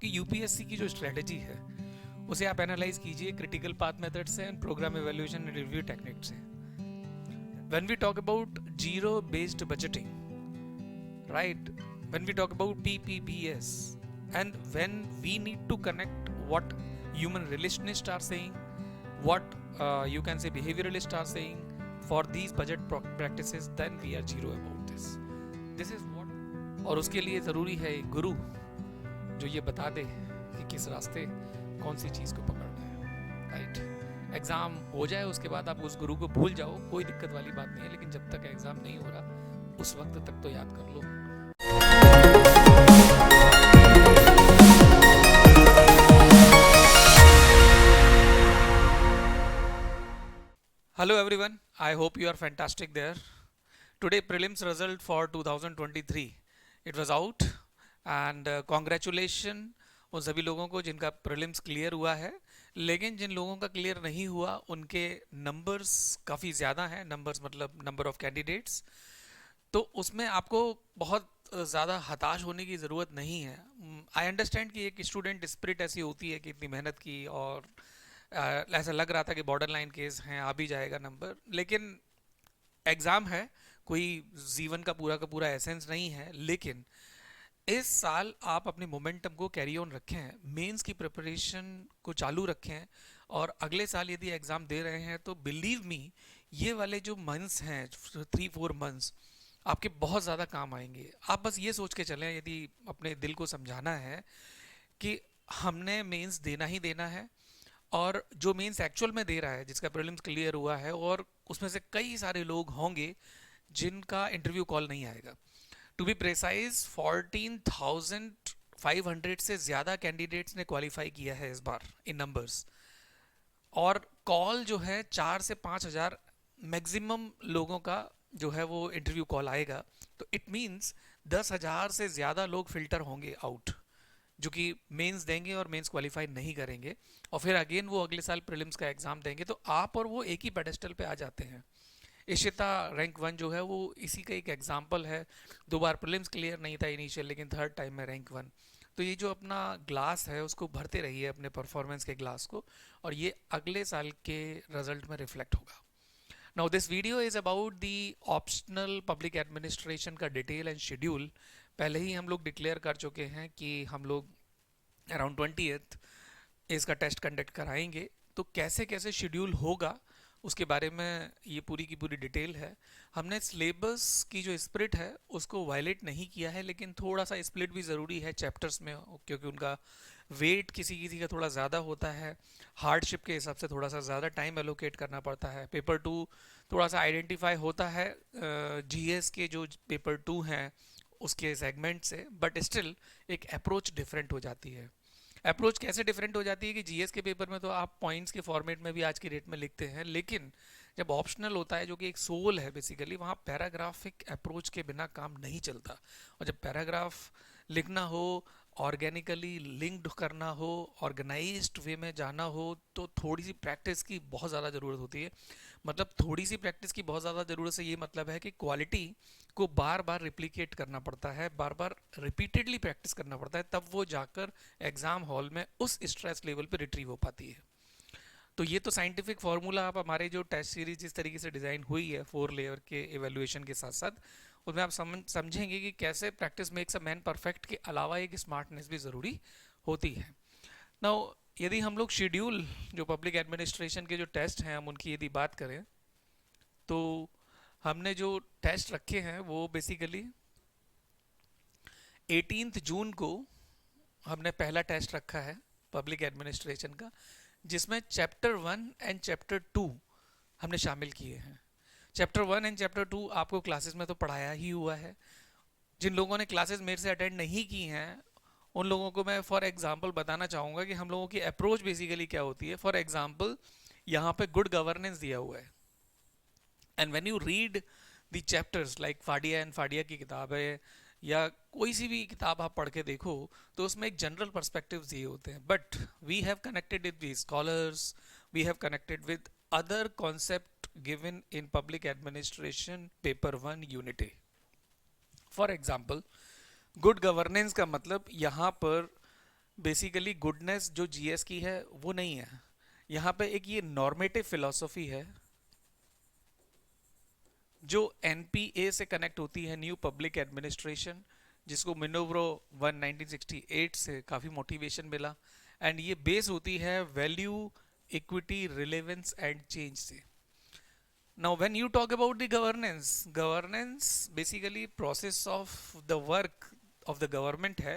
कि यूपीएससी की जो स्ट्रेटजी है उसे आप एनालाइज कीजिए क्रिटिकल पाथ मेथड से and program evaluation and review technique से. When we talk about zero based budgeting, right, when we talk about PPBS, and when we need to connect what human relationists are saying, what you can say behavioralists are saying for these budget practices, then we are zero about this is what. और उसके लिए ज़रूरी है एक गुरु जो ये बता दे कि किस रास्ते कौन सी चीज़ को पकड़ना है, राइट. एग्ज़ाम हो जाए उसके बाद आप उस गुरु को भूल जाओ, कोई दिक्कत वाली बात नहीं है, लेकिन जब तक एग्ज़ाम नहीं हो रहा उस वक्त तक तो याद कर लो. Hello everyone, I hope you are fantastic there. Today prelims result for 2023 it was out and congratulations उन सभी लोगों को जिनका प्रीलिम्स क्लियर हुआ है. लेकिन जिन लोगों का क्लियर नहीं हुआ उनके नंबर्स काफ़ी ज़्यादा हैं. नंबर्स मतलब नंबर ऑफ कैंडिडेट्स. तो उसमें आपको बहुत ज़्यादा हताश होने की ज़रूरत नहीं है. आई अंडरस्टैंड कि एक स्टूडेंट स्पिरिट ऐसी होती है कि इतनी मेहनत की और ऐसा लग रहा था कि बॉर्डर लाइन केस हैं, आ भी जाएगा नंबर, लेकिन एग्ज़ाम है, कोई जीवन का पूरा एसेंस नहीं है. लेकिन इस साल आप अपने मोमेंटम को कैरी ऑन रखें, मेंस की प्रिपरेशन को चालू रखें, और अगले साल यदि एग्ज़ाम दे रहे हैं तो बिलीव मी ये वाले जो मंथ्स हैं 3-4 मंथ्स आपके बहुत ज़्यादा काम आएंगे. आप बस ये सोच के चलें, यदि अपने दिल को समझाना है कि हमने मेंस देना ही देना है, और जो मेंस एक्चुअल में दे रहा है, जिसका प्रीलिम्स क्लियर हुआ है, और उसमें से कई सारे लोग होंगे जिनका इंटरव्यू कॉल नहीं आएगा. टू बी प्रेसाइज 14,500 से ज़्यादा कैंडिडेट्स ने क्वालिफाई किया है इस बार इन नंबर्स, और कॉल जो है 4 से 5,000 मैक्सिमम लोगों का जो है वो इंटरव्यू कॉल आएगा. तो इट मीन्स 10,000 से ज़्यादा लोग फिल्टर होंगे आउट, जो कि मेंस देंगे और मेंस क्वालिफाई नहीं करेंगे, और फिर अगेन वो अगले साल प्रीलिम्स का एग्ज़ाम देंगे. तो आप और वो एक ही पेडेस्टल पे आ जाते हैं. इशिता रैंक 1 जो है वो इसी का एक एग्जाम्पल है. 2 बार प्रीलिम्स क्लियर नहीं था इनिशियल, लेकिन थर्ड टाइम में रैंक 1. तो ये जो अपना ग्लास है उसको भरते रहिए, अपने परफॉर्मेंस के ग्लास को, और ये अगले साल के रिजल्ट में रिफ्लेक्ट होगा. Now this video is about the optional public administration का डिटेल एंड शेड्यूल. पहले ही हम लोग डिक्लेयर कर चुके हैं कि हम लोग अराउंड 20th इसका टेस्ट कंडक्ट कराएंगे. तो कैसे कैसे शेड्यूल होगा उसके बारे में ये पूरी की पूरी डिटेल है. हमने सिलेबस की जो स्प्लिट है उसको वायलेट नहीं किया है, लेकिन थोड़ा सा स्प्लिट भी ज़रूरी है चैप्टर्स में, क्योंकि उनका वेट किसी किसी का थोड़ा ज़्यादा होता है. हार्डशिप के हिसाब से थोड़ा सा ज़्यादा टाइम एलोकेट करना पड़ता है. पेपर 2 थोड़ा सा आइडेंटिफाई होता है जीएस के जो पेपर 2 हैं उसके सेगमेंट से, बट स्टिल एक अप्रोच डिफरेंट हो जाती है. अप्रोच कैसे डिफरेंट हो जाती है कि जीएस के पेपर में तो आप पॉइंट्स के फॉर्मेट में भी आज की डेट में लिखते हैं, लेकिन जब ऑप्शनल होता है जो कि एक सोल है बेसिकली, वहाँ पैराग्राफिक अप्रोच के बिना काम नहीं चलता. और जब पैराग्राफ लिखना हो, ऑर्गेनिकली लिंक्ड करना हो, ऑर्गेनाइज्ड वे में जाना हो, तो थोड़ी सी प्रैक्टिस की बहुत ज़्यादा ज़रूरत होती है. मतलब थोड़ी सी प्रैक्टिस की बहुत ज़्यादा ज़रूरत से ये मतलब है कि क्वालिटी को बार बार रिप्लिकेट करना पड़ता है, बार बार रिपीटेडली प्रैक्टिस करना पड़ता है, तब वो जाकर एग्ज़ाम हॉल में उस स्ट्रेस लेवल पे रिट्रीव हो पाती है. तो ये तो साइंटिफिक फार्मूला आप हमारे जो टेस्ट सीरीज जिस तरीके से डिज़ाइन हुई है 4 लेयर के एवेल्युएशन के साथ साथ, उसमें आप समझेंगे कि कैसे practice makes a man perfect के अलावा एक स्मार्टनेस भी ज़रूरी होती है. नाउ यदि हम लोग शेड्यूल जो पब्लिक एडमिनिस्ट्रेशन के जो टेस्ट हैं हम उनकी यदि बात करें, तो हमने जो टेस्ट रखे हैं वो बेसिकली 18 जून को हमने पहला टेस्ट रखा है पब्लिक एडमिनिस्ट्रेशन का, जिसमें चैप्टर 1 एंड चैप्टर 2 हमने शामिल किए हैं. चैप्टर 1 एंड चैप्टर 2 आपको क्लासेस में तो पढ़ाया ही हुआ है. जिन लोगों ने क्लासेस मेरे से अटेंड नहीं की हैं उन लोगों को मैं फॉर एग्जांपल बताना चाहूँगा कि हम लोगों की अप्रोच बेसिकली क्या होती है. फॉर एग्जांपल यहाँ पे गुड गवर्नेंस दिया हुआ है, and when you read the chapters like Fadia and Fadia की किताब है या कोई सी भी किताब आप पढ़ के देखो, तो उसमें एक जनरल पर्सपेक्टिव्स दिए होते हैं, but we have connected with the scholars, we have connected with other concept given in public administration paper 1 unit A. For example good governance का मतलब यहाँ पर बेसिकली गुडनेस जो जीएस की है वो नहीं है। यहाँ पे एक ये नॉर्मेटिव फिलॉसफी है जो एनपीए से कनेक्ट होती है, न्यू पब्लिक एडमिनिस्ट्रेशन, जिसको मिनोव्रो 1968 से काफ़ी मोटिवेशन मिला। एंड ये बेस होती है value, equity, relevance and change से। Now, when you talk about the governance, governance basically process of the work of the government है,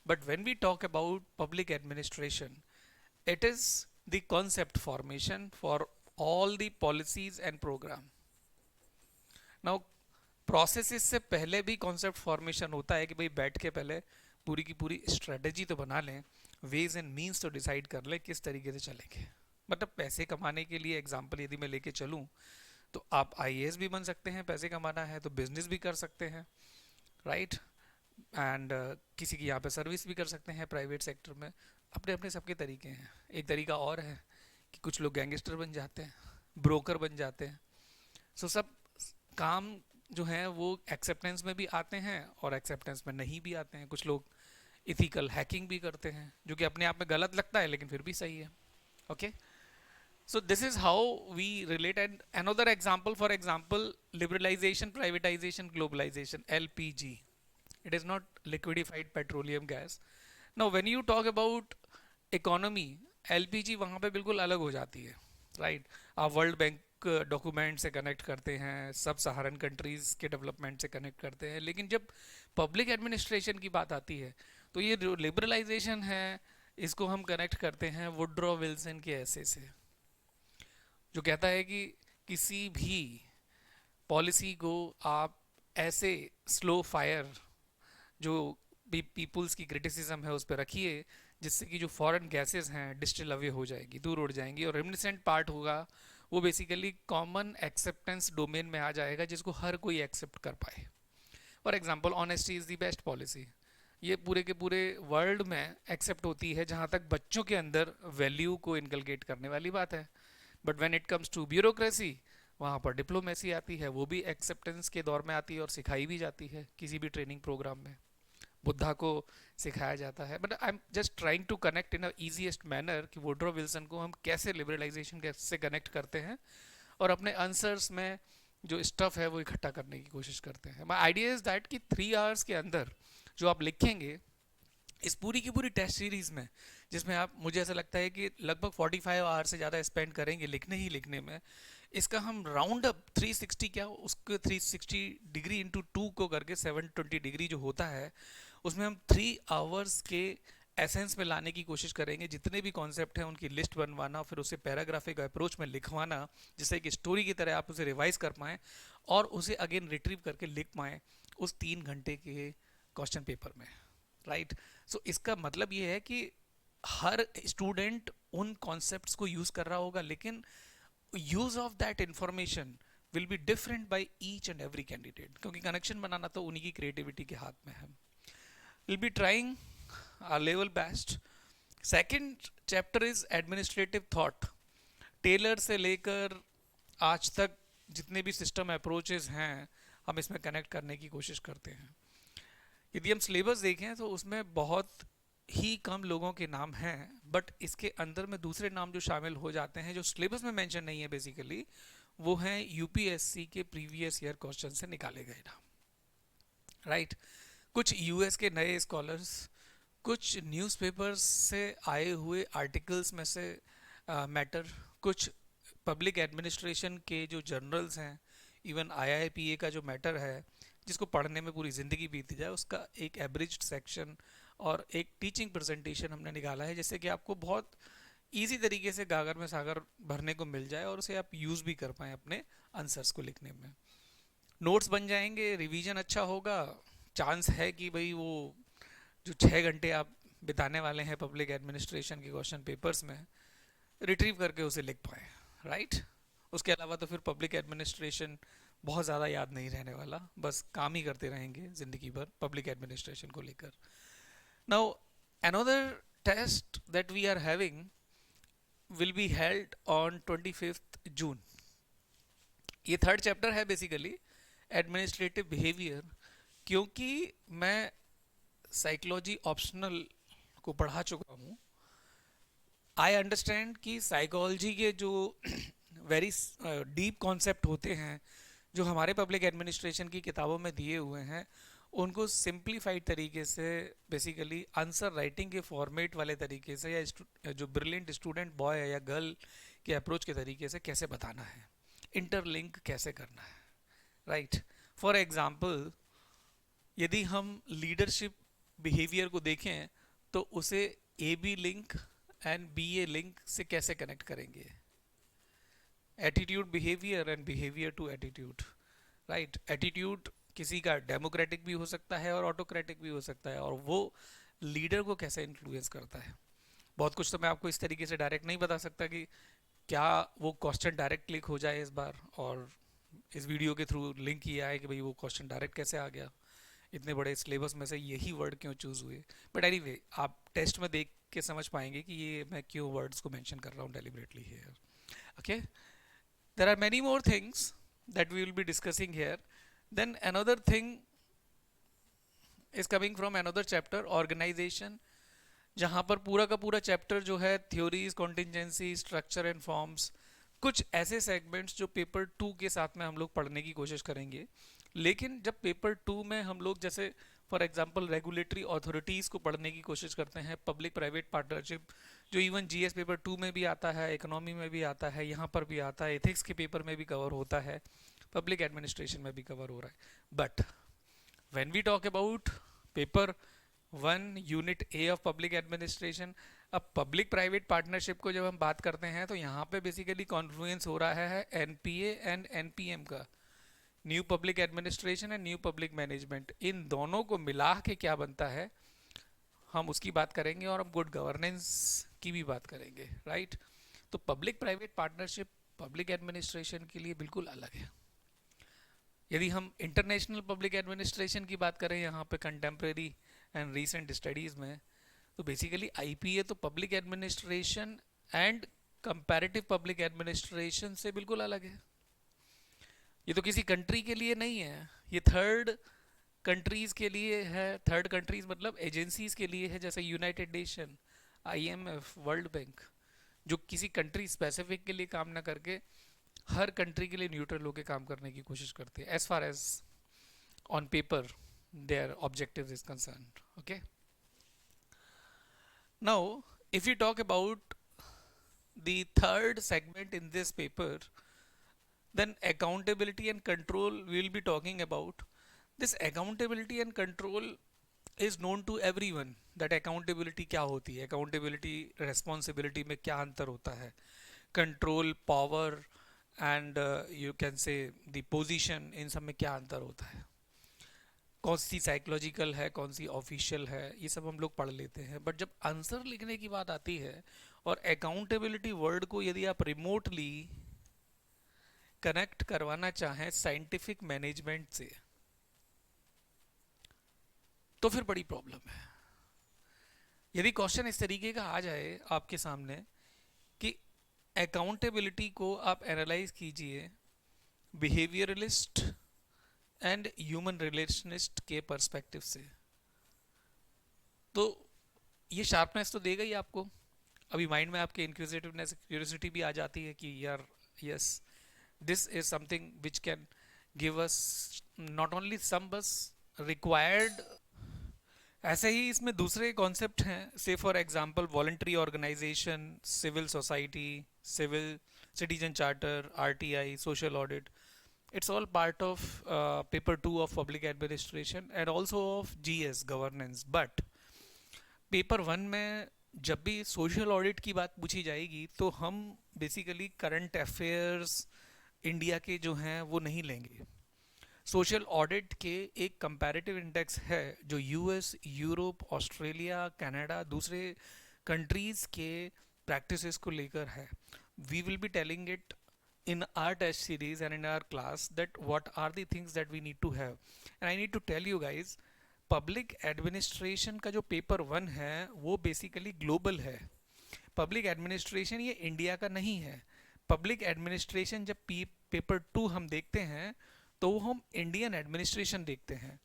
but when we talk about public administration, it is the concept formation for all the policies and program. Now, process से पहले भी concept formation होता है कि भाई बैठ के पहले पूरी की पूरी स्ट्रेटेजी तो बना लें, वेज एंड मीन्स तो डिसाइड कर लें किस तरीके से चलेंगे। मतलब पैसे कमाने के लिए एग्जांपल यदि मैं लेके चलूं, तो आप आईएएस भी बन सकते हैं, पैसे कमाना है तो बिजनेस भी कर सकते हैं, राइट। एंड किसी की यहाँ पे सर्विस भी कर सकते हैं प्राइवेट सेक्टर में। अपने अपने सबके तरीके हैं। एक तरीका और है कि कुछ लोग गैंगस्टर बन जाते हैं, ब्रोकर बन जाते हैं। सो सब काम जो है वो एक्सेप्टेंस में भी आते हैं और एक्सेप्टेंस में नहीं भी आते हैं। कुछ लोग इथिकल हैकिंग भी करते हैं, जो कि अपने आप में गलत लगता है लेकिन फिर भी सही है। Okay, so this is how we relate. And another example, for example, liberalization, privatization, globalization, LPG. It is not liquefied petroleum gas. Now when you talk about economy, LPG वहाँ पे बिल्कुल अलग हो जाती है, राइट। आप वर्ल्ड बैंक डॉक्यूमेंट से connect करते हैं, सब सहारन कंट्रीज के डेवलपमेंट से कनेक्ट करते हैं, लेकिन जब पब्लिक एडमिनिस्ट्रेशन की बात आती है तो ये जो लिबरलाइजेशन है इसको हम कनेक्ट करते हैं वुड्रो विल्सन के ऐसे से, जो कहता है कि किसी भी पॉलिसी को आप ऐसे स्लो फायर जो भी पीपुल्स की क्रिटिसिज्म है उस पर रखिए, जिससे कि जो फॉरेन गैसेस हैं डिस्टिल अवे हो जाएगी, दूर उड़ जाएंगी, और रिमिनिसेंट पार्ट होगा वो बेसिकली कॉमन एक्सेप्टेंस डोमेन में आ जाएगा, जिसको हर कोई एक्सेप्ट कर पाए। For example, honesty is the best policy. ये पूरे के पूरे वर्ल्ड में एक्सेप्ट होती है जहाँ तक बच्चों के अंदर वैल्यू को इनकलकेट करने वाली बात है। But when it comes to bureaucracy, वहाँ पर डिप्लोमेसी आती है, वो भी एक्सेप्टेंस के दौर में आती है और सिखाई भी जाती है किसी भी ट्रेनिंग प्रोग्राम में। बुद्धा को सिखाया जाता है। But I am just trying to connect in easiest manner कि वुड्रो विल्सन को हम कैसे लिबरलाइजेशन से कनेक्ट करते हैं और अपने आंसर्स में जो स्टफ है वो इकट्ठा करने की कोशिश करते हैं। माई आइडिया इज़ दैट कि 3 आवर्स के अंदर जो आप लिखेंगे इस पूरी की पूरी टेस्ट सीरीज में, जिसमें आप, मुझे ऐसा लगता है कि लगभग 45 आवर से ज़्यादा स्पेंड करेंगे लिखने ही लिखने में, इसका हम राउंड अप 360, क्या उसको 360 डिग्री इंटू 2 को करके 720 डिग्री जो होता है, उसमें हम 3 आवर्स के एसेंस में लाने की कोशिश करेंगे। जितने भी कॉन्सेप्ट हैं उनकी लिस्ट बनवाना, फिर उसे पैराग्राफिक अप्रोच में लिखवाना, जिससे कि स्टोरी की तरह आप उसे रिवाइज कर पाएँ और उसे अगेन रिट्रीव करके लिख पाएँ उस 3 घंटे के क्वेश्चन पेपर में, राइट। सो इसका मतलब ये है कि हर स्टूडेंट उन कॉन्सेप्ट्स को यूज कर रहा होगा, लेकिन use of that information will be different by each and every candidate, क्योंकि कनेक्शन बनाना तो उन्हीं की क्रिएटिविटी के हाथ में है। Will be trying our level best. Second chapter is administrative thought. Taylor से लेकर आज तक जितने भी सिस्टम अप्रोचेस हैं हम इसमें कनेक्ट करने की कोशिश करते हैं। यदि हम सिलेबस देखें तो उसमें बहुत ही कम लोगों के नाम हैं, बट इसके अंदर में दूसरे नाम जो शामिल हो जाते हैं जो सिलेबस में मेंशन नहीं है बेसिकली, वो हैं यूपीएससी के प्रीवियस ईयर क्वेश्चन से निकाले गए नाम, राइट। कुछ यूएस के नए स्कॉलर्स, कुछ न्यूज़पेपर्स से आए हुए आर्टिकल्स में से मैटर, कुछ पब्लिक एडमिनिस्ट्रेशन के जो जर्नल्स हैं, इवन आईआईपीए का जो मैटर है जिसको पढ़ने में पूरी ज़िंदगी बीत जाए, उसका एक एब्रिज्ड सेक्शन और एक टीचिंग प्रेजेंटेशन हमने निकाला है, जिससे कि आपको बहुत इजी तरीके से गागर में सागर भरने को मिल जाए और उसे आप यूज़ भी कर पाएँ अपने आंसर्स को लिखने में। नोट्स बन जाएंगे, रिवीजन अच्छा होगा, चांस है कि भाई वो जो 6 घंटे आप बिताने वाले हैं पब्लिक एडमिनिस्ट्रेशन के क्वेश्चन पेपर्स में, रिट्रीव करके उसे लिख पाए, राइट। उसके अलावा तो फिर पब्लिक एडमिनिस्ट्रेशन बहुत ज़्यादा याद नहीं रहने वाला, बस काम ही करते रहेंगे ज़िंदगी भर पब्लिक एडमिनिस्ट्रेशन को लेकर। Now another test that we are having will be held on 25th June. ये थर्ड चैप्टर है बेसिकली एडमिनिस्ट्रेटिव बिहेवियर। क्योंकि मैं साइकोलॉजी ऑप्शनल को पढ़ा चुका हूँ, आई अंडरस्टैंड कि साइकोलॉजी के जो वेरी डीप कॉन्सेप्ट होते हैं जो हमारे पब्लिक एडमिनिस्ट्रेशन की किताबों में दिए हुए हैं, उनको सिंप्लीफाइड तरीके से बेसिकली आंसर राइटिंग के फॉर्मेट वाले तरीके से या जो ब्रिलियंट स्टूडेंट बॉय है या गर्ल के अप्रोच के तरीके से कैसे बताना है, इंटरलिंक कैसे करना है, राइट। फॉर एग्जांपल, यदि हम लीडरशिप बिहेवियर को देखें तो उसे A B link and B A link से कैसे कनेक्ट करेंगे, attitude behaviour and behaviour to attitude, right. Attitude किसी का डेमोक्रेटिक भी हो सकता है और ऑटोक्रेटिक भी हो सकता है, और वो लीडर को कैसे इन्फ्लुएंस करता है। बहुत कुछ तो मैं आपको इस तरीके से डायरेक्ट नहीं बता सकता कि क्या वो क्वेश्चन डायरेक्ट क्लिक हो जाए इस बार, और इस वीडियो के थ्रू लिंक किया है कि भाई वो क्वेश्चन डायरेक्ट कैसे आ गया, इतने बड़े सिलेबस में से यही वर्ड क्यों चूज हुए। बट एनीवे, आप टेस्ट में देख के समझ पाएंगे कि ये मैं क्यों वर्ड्स को मेंशन कर रहा हूँ deliberately here. Okay, there are many more things that we will be discussing here. Then another thing is coming from another chapter, organization, जहाँ पर पूरा का पूरा चैप्टर जो है theories, contingency, structure and forms, कुछ ऐसे सेगमेंट्स जो पेपर 2 के साथ में हम लोग पढ़ने की कोशिश करेंगे। लेकिन जब पेपर 2 में हम लोग जैसे फॉर एग्जांपल रेगुलेटरी अथॉरिटीज़ को पढ़ने की कोशिश करते हैं, पब्लिक प्राइवेट पार्टनरशिप जो इवन जीएस पेपर 2 में भी आता है, इकोनॉमी में भी आता है, यहाँ पर भी आता है, एथिक्स के पेपर में भी कवर होता है, पब्लिक एडमिनिस्ट्रेशन में भी कवर हो रहा है। But when we talk about paper 1 unit A of public administration, अब पब्लिक प्राइवेट पार्टनरशिप को जब हम बात करते हैं तो यहाँ पे बेसिकली कॉन्फ्लुएंस हो रहा है एनपीए एंड एनपीएम का, new public administration and new public management. इन दोनों को मिला के क्या बनता है हम उसकी बात करेंगे, और हम गुड गवर्नेंस की भी बात करेंगे, राइट। तो public private partnership public administration के लिए बिल्कुल अलग है। यदि हम इंटरनेशनल पब्लिक एडमिनिस्ट्रेशन की बात करें यहाँ पे कंटेम्प्रेरी एंड रीसेंट स्टडीज़ में, तो बेसिकली आईपीए तो public administration and comparative public administration से बिल्कुल अलग है। ये तो किसी कंट्री के लिए नहीं है, ये थर्ड कंट्रीज़ के लिए है। थर्ड कंट्रीज़ मतलब एजेंसीज़ के लिए है, जैसे United nation, IMF, world bank, जो किसी कंट्री स्पेसिफिक के लिए काम ना करके हर कंट्री के लिए न्यूट्रल होकर काम करने की कोशिश करते हैं, as far as on paper their objective is concerned. Okay, now if you talk about the third segment in this paper, then accountability and control we will be talking about. This accountability and control is known to everyone, that accountability क्या होती है, accountability responsibility में क्या अंतर होता है, control power and you can say the position, इन सब में क्या अंतर होता है, कौन सी साइकोलॉजिकल है, कौन सी ऑफिशियल है, ये सब हम लोग पढ़ लेते हैं। बट जब आंसर लिखने की बात आती है और अकाउंटेबिलिटी वर्ड को यदि आप रिमोटली कनेक्ट करवाना चाहें साइंटिफिक मैनेजमेंट से, तो फिर बड़ी प्रॉब्लम है। यदि क्वेश्चन इस तरीके का आ जाए आपके सामने कि अकाउंटेबिलिटी को आप एनालाइज कीजिए बिहेवियरलिस्ट एंड ह्यूमन रिलेशनिस्ट के पर्सपेक्टिव से, तो ये शार्पनेस तो देगा ही आपको। अभी माइंड में आपके इंक्विजिटिवनेस, क्यूरियोसिटी भी आ जाती है कि यार yes, this is something which can give us not only some बस रिक्वायर्ड। ऐसे ही इसमें दूसरे कॉन्सेप्ट हैं, say for example voluntary organisation, civil society, civil citizen charter, RTI, social audit. It's all part of paper 2 of public administration and also of GS governance. But paper 1 में जब भी social audit की बात पूछी जाएगी तो हम बेसिकली करंट अफेयर्स इंडिया के जो हैं वो नहीं लेंगे। सोशल ऑडिट के एक कंपैरेटिव इंडेक्स है जो यूएस, यूरोप, ऑस्ट्रेलिया, कनाडा, दूसरे कंट्रीज़ के प्रैक्टिसेस को लेकर है। We will be telling it in our test series and in our class that what are the things that we need to have. And I need to tell you guys, public administration का जो paper 1 है वो basically global है। Public administration ये India का नहीं है। Public administration जब पेपर 2 हम देखते हैं तो हम इंडियन एडमिनिस्ट्रेशन देखते हैं।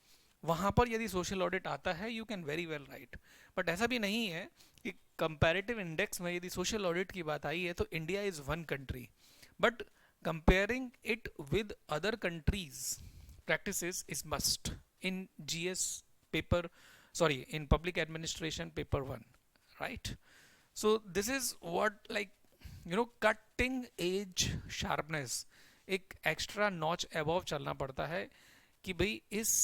वहाँ पर यदि सोशल ऑडिट आता है you can very well right, बट ऐसा भी नहीं है कि कंपैरेटिव इंडेक्स में यदि सोशल ऑडिट की बात आई है तो India is one country, but comparing it with other countries practices is must in GS paper, sorry, in public administration paper 1, right? So this is what, like, cutting edge sharpness, एक extra notch above चलना पड़ता है कि भाई इस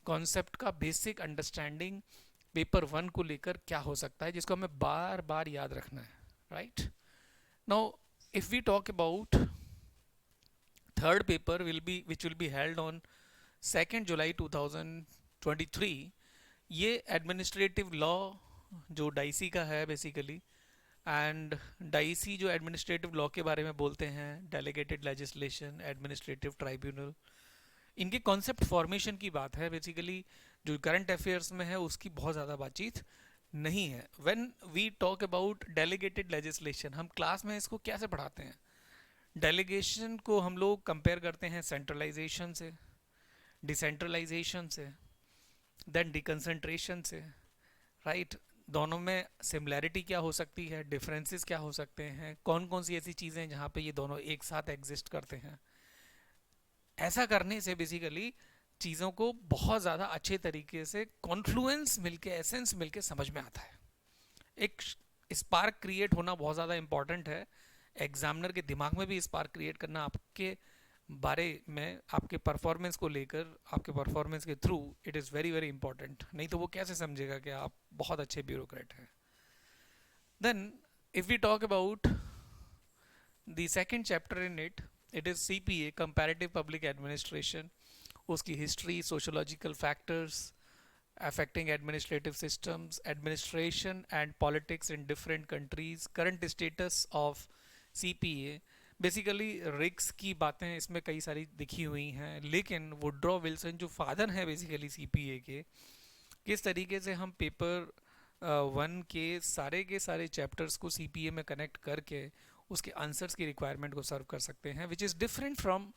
concept का basic understanding paper 1 को लेकर क्या हो सकता है, जिसको हमें बार बार याद रखना है, right? Now if we talk about third paper which will be held on 2nd July 2023, ये एडमिनिस्ट्रेटिव लॉ जो डाइसी का है बेसिकली, एंड डाइसी जो एडमिनिस्ट्रेटिव लॉ के बारे में बोलते हैं, डेलीगेटेड लेजिस्लेशन, एडमिनिस्ट्रेटिव ट्राइब्यूनल, इनके कॉन्सेप्ट फॉर्मेशन की बात है बेसिकली, जो करंट अफेयर्स में है उसकी बहुत ज़्यादा बातचीत नहीं है. When we talk about delegated legislation, हम क्लास में इसको कैसे पढ़ाते हैं? डेलीगेशन को हम लोग कंपेयर करते हैं सेंट्रलाइजेशन से, डिसेंट्रलाइजेशन से, देन डिकन्सेंट्रेशन से, राइट? दोनों में सिमिलैरिटी क्या हो सकती है, डिफरेंसेस क्या हो सकते हैं, कौन कौन सी ऐसी चीज़ें हैं जहाँ पे ये दोनों एक साथ एग्जिस्ट करते हैं. ऐसा करने से बेसिकली चीज़ों को बहुत ज़्यादा अच्छे तरीके से कॉन्फ्लुएंस मिलके, एसेंस मिलके समझ में आता है. एक स्पार्क क्रिएट होना बहुत ज़्यादा इंपॉर्टेंट है. एग्जामिनर के दिमाग में भी स्पार्क क्रिएट करना आपके बारे में, आपके परफॉर्मेंस को लेकर, आपके परफॉर्मेंस के through, it is very very important. नहीं तो वो कैसे समझेगा कि आप बहुत अच्छे ब्यूरोक्रेट हैं. Then if we talk about the second chapter in it, it is CPA, comparative public administration. उसकी history, sociological factors affecting administrative systems, administration and politics in different countries, current status of CPA. Basically रिक्स की बातें इसमें कई सारी दिखी हुई हैं, लेकिन वुड्रॉ विल्सन जो फादर हैं बेसिकली CPA के, किस तरीके से हम पेपर 1 के सारे चैप्टर्स को CPA में कनेक्ट करके उसके आंसर्स की रिक्वायरमेंट को सर्व कर सकते हैं, which is different from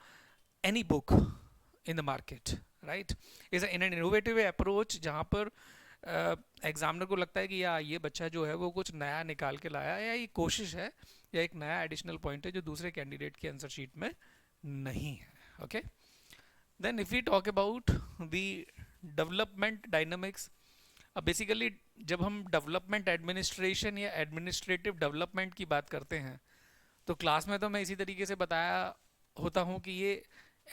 any book in the market, right? Is in an innovative approach, जहाँ पर एग्जामिनर को लगता है कि या ये बच्चा जो है वो कुछ नया निकाल के लाया, या ये कोशिश है, या एक नया एडिशनल पॉइंट है जो दूसरे कैंडिडेट की आंसर शीट में नहीं है. Okay, then if we talk about the development dynamics, अब बेसिकली जब हम डेवलपमेंट एडमिनिस्ट्रेशन या एडमिनिस्ट्रेटिव डेवलपमेंट की बात करते हैं, तो क्लास में तो मैं इसी तरीके से बताया होता हूँ कि ये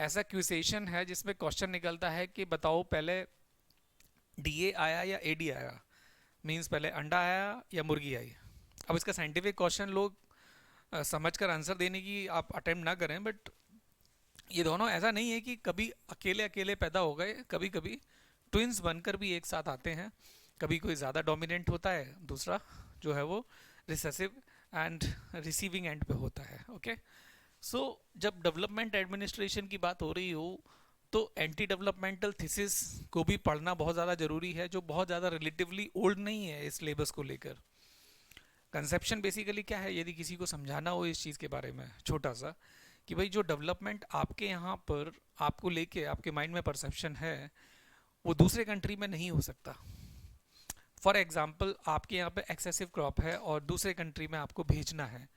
ऐसा क्यूसेशन है जिसमें क्वेश्चन निकलता है कि बताओ पहले DA आया या AD आया, मींस पहले अंडा आया या मुर्गी आई. अब इसका साइंटिफिक क्वेश्चन लोग समझकर आंसर देने की आप अटेम्प्ट ना करें, बट ये दोनों ऐसा नहीं है कि कभी अकेले अकेले पैदा हो गए, कभी कभी ट्विंस बनकर भी एक साथ आते हैं. कभी कोई ज़्यादा डोमिनेंट होता है, दूसरा जो है वो रिसेसिव एंड रिसीविंग एंड पे होता है. ओके, सो जब डेवलपमेंट एडमिनिस्ट्रेशन की बात हो रही हो तो एंटी डेवलपमेंटल थीसिस को भी पढ़ना बहुत ज़्यादा ज़रूरी है, जो बहुत ज़्यादा रिलेटिवली ओल्ड नहीं है इस सिलेबस को लेकर. कंसेप्शन बेसिकली क्या है, यदि किसी को समझाना हो इस चीज़ के बारे में छोटा सा, कि भाई जो डेवलपमेंट आपके यहाँ पर आपको लेके आपके माइंड में परसेप्शन है, वो दूसरे कंट्री में नहीं हो सकता. फॉर एग्जाम्पल, आपके यहाँ पे एक्सेसिव क्रॉप है और दूसरे कंट्री में आपको भेजना है,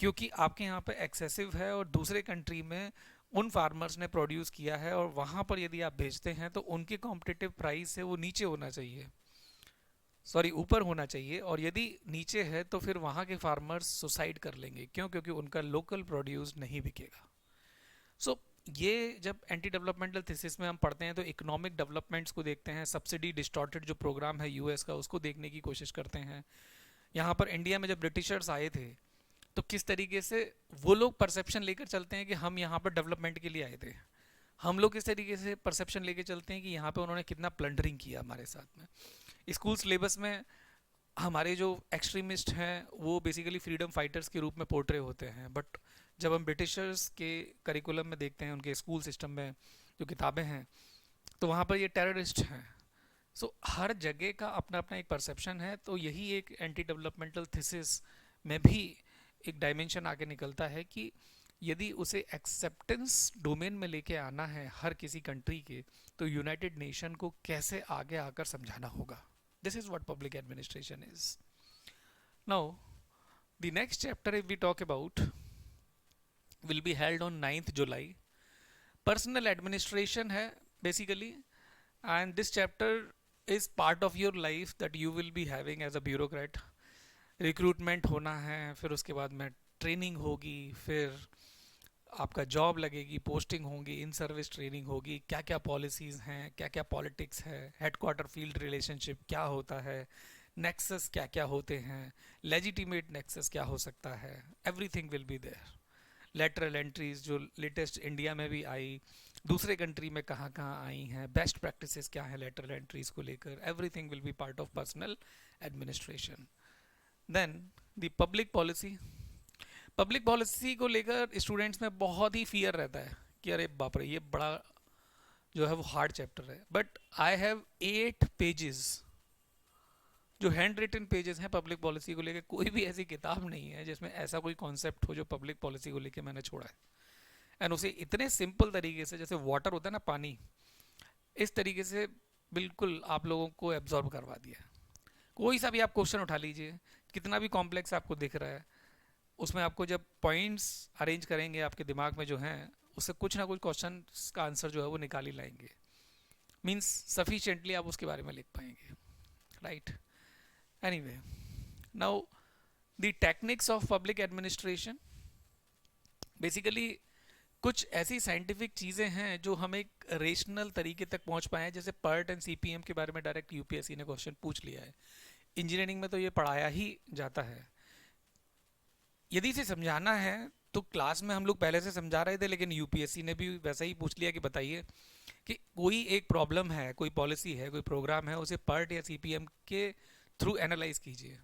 क्योंकि आपके यहाँ पे एक्सेसिव है और दूसरे कंट्री में उन फार्मर्स ने प्रोड्यूस किया है, और वहाँ पर यदि आप बेचते हैं तो उनके कॉम्पिटिटिव प्राइस से वो नीचे होना चाहिए, सॉरी ऊपर होना चाहिए, और यदि नीचे है तो फिर वहाँ के फार्मर्स सुसाइड कर लेंगे. क्यों? क्योंकि उनका लोकल प्रोड्यूस नहीं बिकेगा. सो ये जब एंटी डेवलपमेंटल थीसिस में हम पढ़ते हैं तो इकोनॉमिक डेवलपमेंट्स को देखते हैं, सब्सिडी डिस्टॉर्टेड जो प्रोग्राम है US का उसको देखने की कोशिश करते हैं. यहाँ पर इंडिया में जब ब्रिटिशर्स आए थे तो किस तरीके से वो लोग परसेप्शन लेकर चलते हैं कि हम यहाँ पर डेवलपमेंट के लिए आए थे, हम लोग किस तरीके से परसेप्शन लेकर चलते हैं कि यहाँ पे उन्होंने कितना प्लंडरिंग किया हमारे साथ में. स्कूल सिलेबस में हमारे जो एक्सट्रीमिस्ट हैं वो बेसिकली फ्रीडम फाइटर्स के रूप में पोर्ट्रे होते हैं, बट जब हम ब्रिटिशर्स के करिकुलम में देखते हैं, उनके स्कूल सिस्टम में जो किताबें हैं, तो वहाँ पर ये टेररिस्ट हैं. सो हर जगह का अपना अपना एक परसेप्शन है. तो यही एक एंटी डेवलपमेंटल थीसिस में भी एक डायमेंशन आगे निकलता है कि यदि उसे एक्सेप्टेंस डोमेन में लेके आना है हर किसी कंट्री के, तो यूनाइटेड नेशन को कैसे आगे आकर समझाना होगा. This is what public administration is. Now, the next chapter, if we talk about, will be held on 9th July. Personal administration है basically, and this chapter is part of your life that you will be having as a bureaucrat. Recruitment होना है, फिर उसके बाद में training होगी, फिर आपका जॉब लगेगी, पोस्टिंग होगी, इन सर्विस ट्रेनिंग होगी, क्या क्या पॉलिसीज़ हैं, क्या क्या पॉलिटिक्स है, हेडक्वार्टर फील्ड रिलेशनशिप क्या होता है, नेक्सस क्या क्या होते हैं, लेजिटिमेट नेक्सस क्या हो सकता है, everything will be there. Lateral entries जो लेटेस्ट इंडिया में भी आई, दूसरे कंट्री में कहाँ कहाँ आई हैं, बेस्ट प्रैक्टिसेस क्या हैं लेटरल एंट्रीज को लेकर, everything will be part of personnel administration. Then the public policy को लेकर स्टूडेंट्स में बहुत ही फियर रहता है कि अरे बाप रे, ये बड़ा जो है वो हार्ड चैप्टर है. बट आई हैव 8 पेजेस जो हैंड रिटन पेजेस हैं पब्लिक पॉलिसी को लेकर. कोई भी ऐसी किताब नहीं है जिसमें ऐसा कोई कॉन्सेप्ट हो जो पब्लिक पॉलिसी को लेकर मैंने छोड़ा है. एंड उसे इतने सिंपल तरीके से, जैसे वाटर होता है ना, पानी, इस तरीके से बिल्कुल आप लोगों को एब्जॉर्ब करवा दिया. कोई सा भी आप क्वेश्चन उठा लीजिए, कितना भी कॉम्प्लेक्स आपको दिख रहा है, उसमें आपको जब पॉइंट्स अरेंज करेंगे आपके दिमाग में जो हैं, उससे कुछ ना कुछ क्वेश्चन का आंसर जो है वो निकाल ही लाएंगे. मीन्स सफिशिएंटली आप उसके बारे में लिख पाएंगे, right. Anyway, now the techniques of public administration. Basically कुछ ऐसी साइंटिफिक चीज़ें हैं जो हम एक रेशनल तरीके तक पहुंच पाए हैं. जैसे पर्ट एंड सीपीएम के बारे में डायरेक्ट यूपीएससी ने क्वेश्चन पूछ लिया है. इंजीनियरिंग में तो ये पढ़ाया ही जाता है. यदि इसे समझाना है तो क्लास में हम लोग पहले से समझा रहे थे, लेकिन यूपीएससी ने भी वैसा ही पूछ लिया कि बताइए कि कोई एक प्रॉब्लम है, कोई पॉलिसी है, कोई प्रोग्राम है, उसे पर्ट या सीपीएम के थ्रू एनालाइज कीजिए.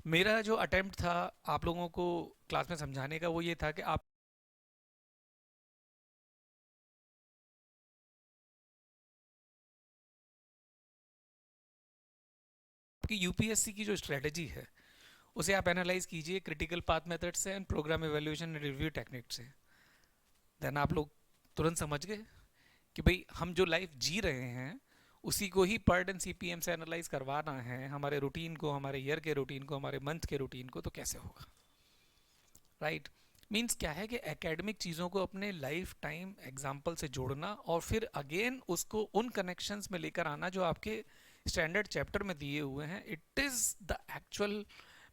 मेरा जो अटेम्प्ट था आप लोगों को क्लास में समझाने का वो ये था कि आपकी यूपीएससी की जो स्ट्रेटजी है उसे आप एनालाइज कीजिए क्रिटिकल पाथ मेथड से and program evaluation and review technique से. देन आप लोग तुरंत समझ गए कि भाई हम जो लाइफ जी रहे हैं उसी को ही पर्ट एंड सीपीएम से एनालाइज करवाना है. हमारे रूटीन को, हमारे ईयर के रूटीन को, हमारे मंथ के रूटीन को, तो कैसे होगा, राइट. मीन्स क्या है कि एकेडमिक चीज़ों को अपने लाइफ टाइम एग्जाम्पल से जोड़ना और फिर अगेन उसको उन कनेक्शंस में लेकर आना जो आपके स्टैंडर्ड चैप्टर में दिए हुए हैं. It is the actual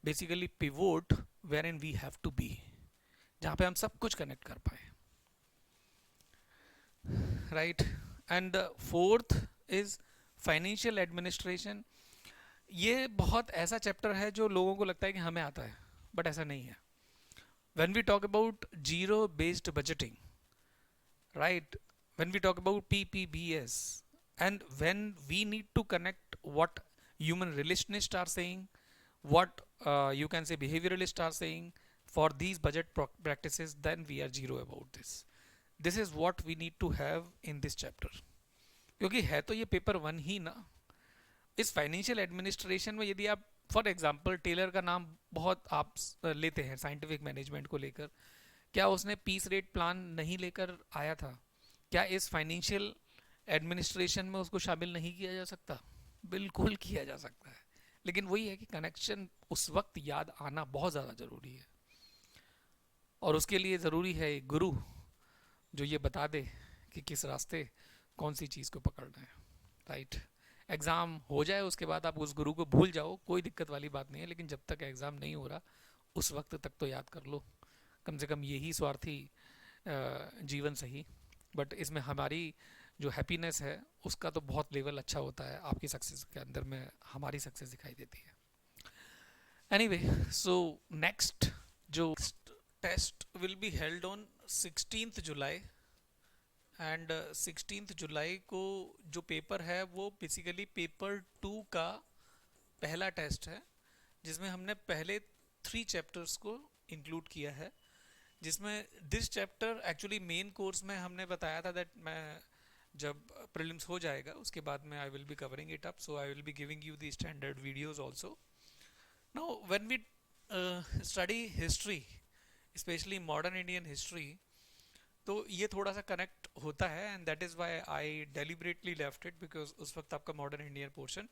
basically pivot wherein we have to be, जहाँ पे हम सब कुछ कनेक्ट कर पाए, right. And fourth is financial administration. ये बहुत ऐसा चैप्टर है जो लोगों को लगता है कि हमें आता है, बट ऐसा नहीं है. when we talk about zero based budgeting, right, when we talk about ppbs, and when we need to connect what human relationists are saying, what you can say behavioralists are saying for these budget practices, then we are zero about this. This is what we need to have in this chapter. क्योंकि है तो ये paper one ही ना. इस financial administration में यदि आप for example Taylor का नाम बहुत आप लेते हैं साइंटिफिक मैनेजमेंट को लेकर, क्या उसने पीस रेट प्लान नहीं लेकर आया था? क्या इस फाइनेंशियल एडमिनिस्ट्रेशन में उसको शामिल नहीं किया जा सकता? बिल्कुल किया जा सकता है. लेकिन वही है कि कनेक्शन उस वक्त याद आना बहुत ज़्यादा ज़रूरी है, और उसके लिए ज़रूरी है एक गुरु जो ये बता दे कि किस रास्ते कौन सी चीज़ को पकड़ना है, राइट. एग्ज़ाम हो जाए उसके बाद आप उस गुरु को भूल जाओ, कोई दिक्कत वाली बात नहीं है, लेकिन जब तक एग्ज़ाम नहीं हो रहा उस वक्त तक तो याद कर लो. कम से कम यही स्वार्थी जीवन सही, बट इसमें हमारी जो हैप्पीनेस है उसका तो बहुत लेवल अच्छा होता है. आपकी सक्सेस के अंदर में हमारी सक्सेस दिखाई देती है. एनीवे, सो नेक्स्ट जो test will be held on 16th July, and 16th जुलाई को जो पेपर है वो बेसिकली पेपर 2 का पहला टेस्ट है, जिसमें हमने पहले 3 चैप्टर्स को इंक्लूड किया है. जिसमें this chapter actually main course में हमने बताया था दैट मैं जब प्रीलिम्स हो जाएगा उसके बाद में I will be covering it up, so I will be giving you the standard videos also. Now when we study history, specially modern Indian history, तो ये थोड़ा सा कनेक्ट होता है, and that is why I deliberately left it, because उस वक्त आपका modern Indian portion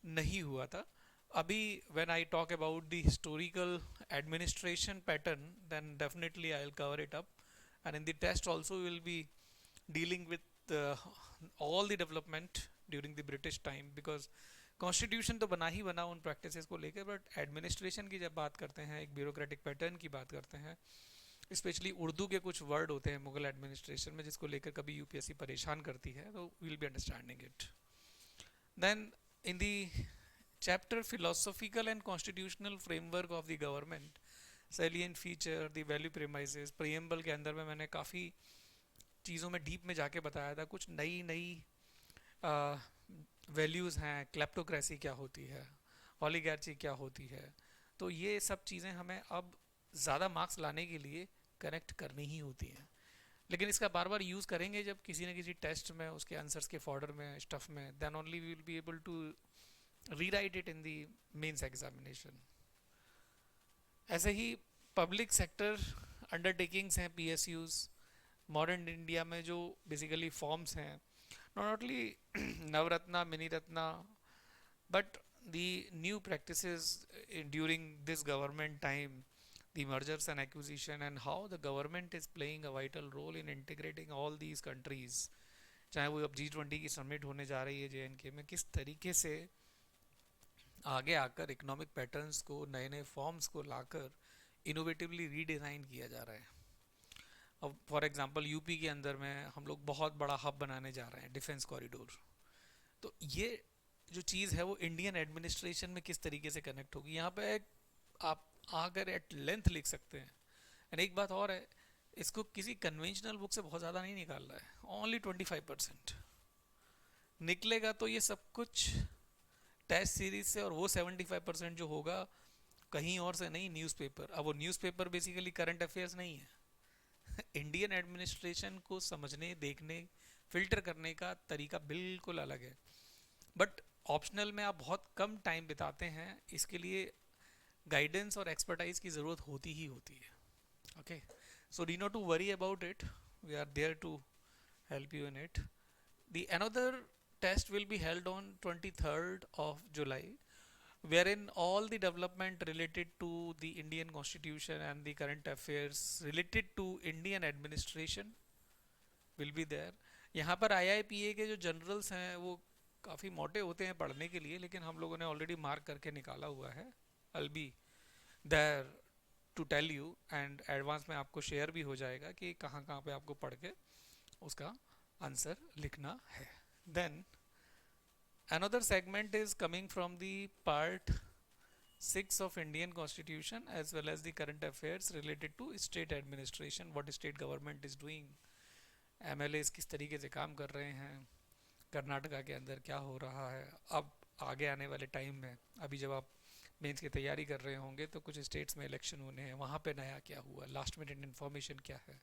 नहीं हुआ था. अभी when I talk about the historical administration pattern, then definitely I'll cover it up, and in the test also we'll be dealing with all the development during the British time, because constitution तो बना ही बना उन practices को लेकर, but administration की जब बात करते हैं, एक ब्यूरोक्रेटिक पैटर्न की बात करते हैं, स्पेशली उर्दू के कुछ वर्ड होते हैं मुगल एडमिनिस्ट्रेशन में जिसको लेकर कभी यूपीएससी परेशान करती है, तो will be understanding it. Then in the chapter philosophical and constitutional framework of the government, salient feature, the value premises, preamble के अंदर में मैंने काफ़ी चीज़ों में डीप में जाके बताया था. कुछ नई नई वैल्यूज़ हैं, क्लेप्टोक्रेसी क्या होती है, ओलिगार्ची क्या होती है. तो ये सब चीज़ें हमें अब ज़्यादा मार्क्स लाने के लिए कनेक्ट करनी ही होती हैं. लेकिन इसका बार बार यूज़ करेंगे जब किसी न किसी टेस्ट में, उसके आंसर्स के फॉर्डर में, स्टफ में, then only we will be able to rewrite it in the mains examination. ऐसे ही पब्लिक सेक्टर अंडरटेकिंग्स हैं, पीएसयूज, मॉडर्न इंडिया में जो बेसिकली फॉर्म्स हैं, not only Navratna, mini Ratna, but the new practices during this government time, the mergers and acquisition, and how the government is playing a vital role in integrating all these countries, चाहे वो अब G20 की summit होने जा रही है JNK में, किस तरीके से आगे आकर इकोनॉमिक पैटर्न्स को, नए नए फॉर्म्स को लाकर इनोवेटिवली रीडिज़ाइन किया जा रहा है. अब फॉर एग्जांपल यूपी के अंदर में हम लोग बहुत बड़ा हब बनाने जा रहे हैं, डिफेंस कॉरिडोर. तो ये जो चीज़ है वो इंडियन एडमिनिस्ट्रेशन में किस तरीके से कनेक्ट होगी, यहाँ पे आप आकर एट लेंथ लिख सकते हैं. एंड एक बात और है, इसको किसी कन्वेंशनल बुक से बहुत ज़्यादा नहीं निकालना है, ओनली 25% निकलेगा. तो ये सब कुछ टेस्ट सीरीज से, और वो 75% जो होगा कहीं और से नहीं, न्यूज़पेपर. अब वो न्यूज़पेपर बेसिकली करंट अफेयर्स नहीं है. इंडियन एडमिनिस्ट्रेशन को समझने, देखने, फिल्टर करने का तरीका बिल्कुल अलग है. बट ऑप्शनल में आप बहुत कम टाइम बिताते हैं, इसके लिए गाइडेंस और एक्सपर्टाइज की ज़रूरत होती ही होती है. Okay, so do not to worry about it, we are there to help you in it. The another test will be held on 23rd of July, wherein all the development related to the Indian Constitution and the current affairs related to Indian administration will be there. यहाँ पर IIPA के जो generals हैं वो काफ़ी मोटे होते हैं पढ़ने के लिए, लेकिन हम लोगों ने ऑलरेडी मार्क करके निकाला हुआ है. I'll be there to tell you, and advance में आपको शेयर भी हो जाएगा कि कहाँ कहाँ पे आपको पढ़ के उसका आंसर लिखना है. Then another segment is coming from the part 6 of Indian Constitution as well as the current affairs related to state administration, what state government is doing, MLAs किस तरीके से काम कर रहे हैं, कर्नाटका के अंदर क्या हो रहा है. अब आगे आने वाले टाइम में, अभी जब आप मेंस की तैयारी कर रहे होंगे तो कुछ स्टेट्स में इलेक्शन होने हैं, वहाँ पे नया क्या हुआ, लास्ट मिनट इन्फॉर्मेशन क्या है,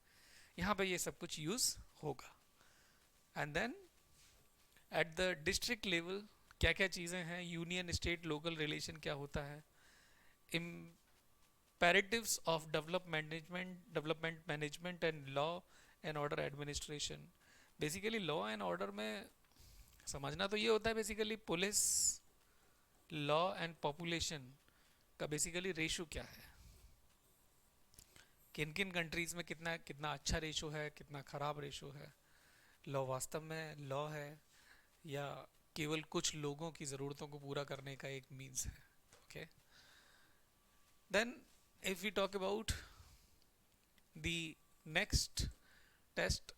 यहाँ पे ये सब कुछ यूज़ होगा. And then at the district level क्या क्या चीज़ें हैं, यूनियन स्टेट लोकल रिलेशन क्या होता है, imperatives of development management and law and order administration. Basically law and order में समझना तो ये होता है, basically police, law and population का बेसिकली रेशो क्या है, किन किन कंट्रीज़ में कितना कितना अच्छा रेशो है, कितना ख़राब रेशो है. लॉ वास्तव में लॉ है या केवल कुछ लोगों की ज़रूरतों को पूरा करने का एक मीन्स है. Okay, then if we talk about the next test,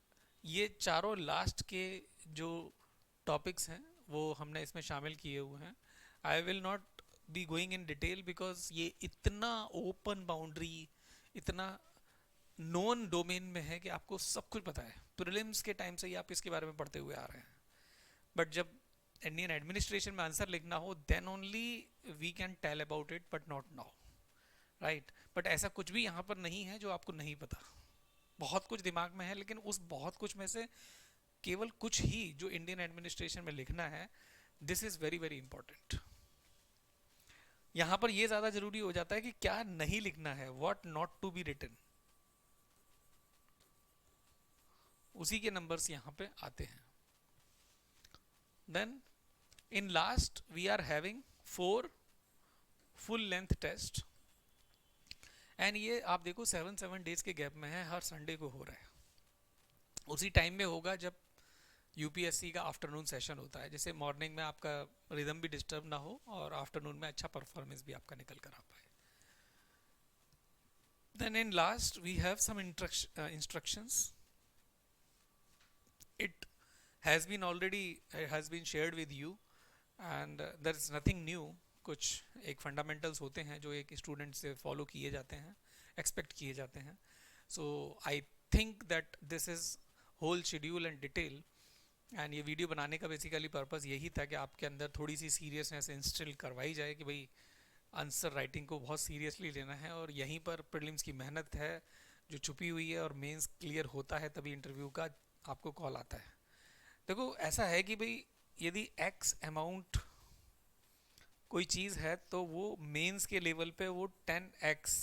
ये चारों लास्ट के जो टॉपिक्स हैं वो हमने इसमें शामिल किए हुए हैं. I will not be going in detail because ये इतना ओपन बाउंड्री, इतना नॉन डोमेन में है कि आपको सब कुछ पता है. प्रीलिम्स के टाइम से ही आप इसके बारे में पढ़ते हुए आ रहे हैं, बट जब इंडियन एडमिनिस्ट्रेशन में आंसर लिखना हो then only we can tell about it, but not now, right. बट ऐसा कुछ भी यहाँ पर नहीं है जो आपको नहीं पता. बहुत कुछ दिमाग में है, लेकिन उस बहुत कुछ में से केवल कुछ ही जो इंडियन एडमिनिस्ट्रेशन में लिखना है, this is very very important. यहाँ पर ये ज़्यादा ज़रूरी हो जाता है कि क्या नहीं लिखना है, what not to be written, उसी के नंबर्स यहाँ पे आते हैं. Then In last we are having 4 full length test, and ये आप देखो 7 डेज के गैप में है, हर संडे को हो रहा है। उसी टाइम में होगा जब यूपीएससी का आफ्टरनून सेशन होता है, जैसे मॉर्निंग में आपका रिदम भी डिस्टर्ब ना हो और आफ्टरनून में अच्छा परफॉर्मेंस भी आपका निकल कर आ पाए। Then in last we have some instructions. It has been already has been shared with you and there is nothing new. कुछ एक फंडामेंटल्स होते हैं जो एक स्टूडेंट से फॉलो किए जाते हैं, एक्सपेक्ट किए जाते हैं। So I think that this is whole schedule and detail, and ये वीडियो बनाने का बेसिकली पर्पस यही था कि आपके अंदर थोड़ी सी सीरियसनेस इंस्टिल करवाई जाए कि भाई आंसर राइटिंग को बहुत सीरियसली लेना है, और यहीं पर प्रीलिम्स की मेहनत है जो छुपी हुई है, और मेंस क्लियर होता है तभी इंटरव्यू का आपको कॉल आता है। देखो ऐसा है कि भाई यदि एक्स अमाउंट कोई चीज़ है तो वो मेंस के लेवल पे वो 10x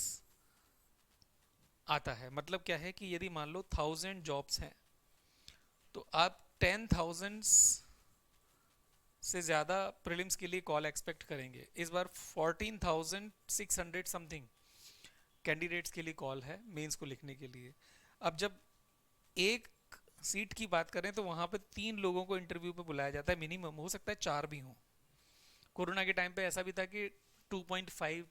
आता है। मतलब क्या है कि यदि मान लो 1000 जॉब्स हैं तो आप 10,000 से ज़्यादा प्रीलिम्स के लिए कॉल एक्सपेक्ट करेंगे। इस बार 14,600 समथिंग कैंडिडेट्स के लिए कॉल है मेंस को लिखने के लिए। अब जब एक सीट की बात करें तो वहाँ पे 3 लोगों को इंटरव्यू पे बुलाया जाता है मिनिमम, हो सकता है 4 भी हों। कोरोना के टाइम पे ऐसा भी था कि 2.5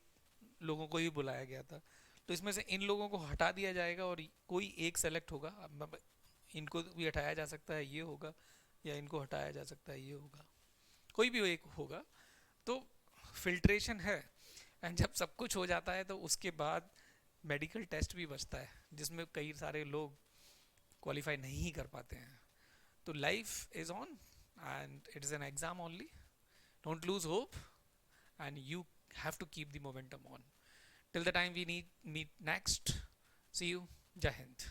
लोगों को ही बुलाया गया था। तो इसमें से इन लोगों को हटा दिया जाएगा और कोई एक सेलेक्ट होगा। अब इनको भी हटाया जा सकता है, ये होगा, या इनको हटाया जा सकता है, ये होगा, कोई भी एक होगा। तो फिल्ट्रेशन है, एंड जब सब कुछ हो जाता है तो उसके बाद मेडिकल टेस्ट भी बचता है जिसमें कई सारे लोग क्वालिफाई नहीं कर पाते हैं। तो life is on and it is an exam only. Don't lose hope and you have to keep the momentum on till the time we need meet next. See you. Jai Hind.